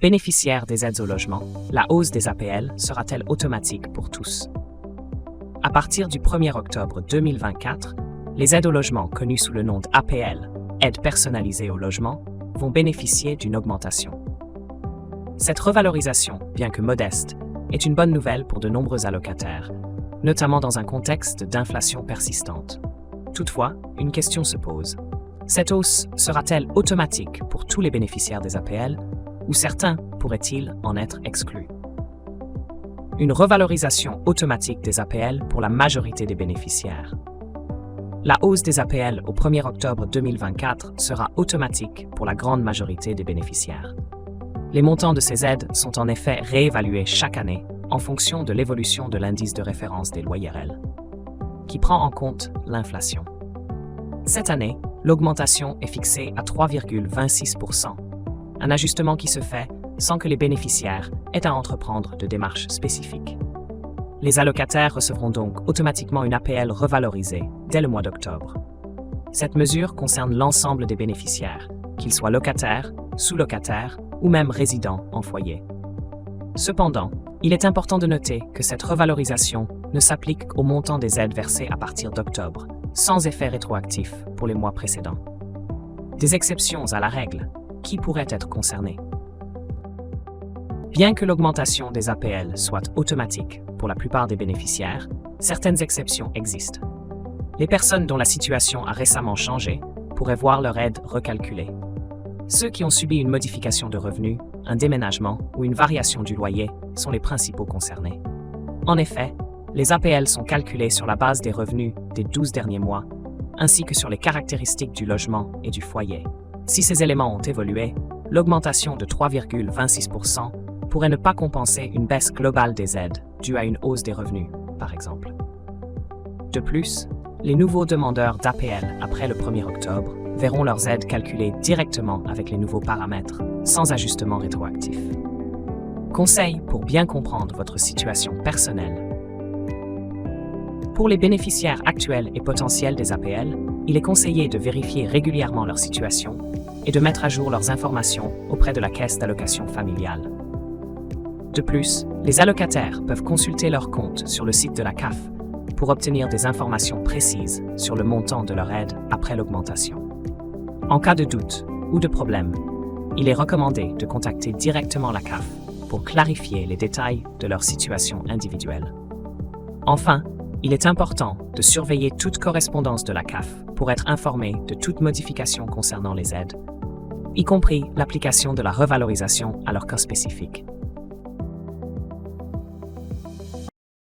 Bénéficiaires des aides au logement, la hausse des APL sera-t-elle automatique pour tous? À partir du 1er octobre 2024, les aides au logement connues sous le nom d'APL, aides personnalisées au logement, vont bénéficier d'une augmentation. Cette revalorisation, bien que modeste, est une bonne nouvelle pour de nombreux allocataires, notamment dans un contexte d'inflation persistante. Toutefois, une question se pose. Cette hausse sera-t-elle automatique pour tous les bénéficiaires des APL ou certains pourraient-ils en être exclus? Une revalorisation automatique des APL pour la majorité des bénéficiaires. La hausse des APL au 1er octobre 2024 sera automatique pour la grande majorité des bénéficiaires. Les montants de ces aides sont en effet réévalués chaque année en fonction de l'évolution de l'indice de référence des loyers réels, qui prend en compte l'inflation. Cette année, l'augmentation est fixée à 3,26%, un ajustement qui se fait sans que les bénéficiaires aient à entreprendre de démarches spécifiques. Les allocataires recevront donc automatiquement une APL revalorisée dès le mois d'octobre. Cette mesure concerne l'ensemble des bénéficiaires, qu'ils soient locataires, sous-locataires ou même résidents en foyer. Cependant, il est important de noter que cette revalorisation ne s'applique au montant des aides versées à partir d'octobre, sans effet rétroactif pour les mois précédents. Des exceptions à la règle, qui pourraient être concernées? Bien que l'augmentation des APL soit automatique pour la plupart des bénéficiaires, certaines exceptions existent. Les personnes dont la situation a récemment changé pourraient voir leur aide recalculée. Ceux qui ont subi une modification de revenus, un déménagement ou une variation du loyer sont les principaux concernés. En effet, les APL sont calculés sur la base des revenus des 12 derniers mois, ainsi que sur les caractéristiques du logement et du foyer. Si ces éléments ont évolué, l'augmentation de 3,26% pourrait ne pas compenser une baisse globale des aides due à une hausse des revenus, par exemple. De plus, les nouveaux demandeurs d'APL après le 1er octobre verront leurs aides calculées directement avec les nouveaux paramètres, sans ajustement rétroactif. Conseil pour bien comprendre votre situation personnelle. Pour les bénéficiaires actuels et potentiels des APL, il est conseillé de vérifier régulièrement leur situation et de mettre à jour leurs informations auprès de la Caisse d'allocation familiale. De plus, les allocataires peuvent consulter leur compte sur le site de la CAF pour obtenir des informations précises sur le montant de leur aide après l'augmentation. En cas de doute ou de problème, il est recommandé de contacter directement la CAF pour clarifier les détails de leur situation individuelle. Enfin, il est important de surveiller toute correspondance de la CAF pour être informé de toute modification concernant les aides, y compris l'application de la revalorisation à leur cas spécifique.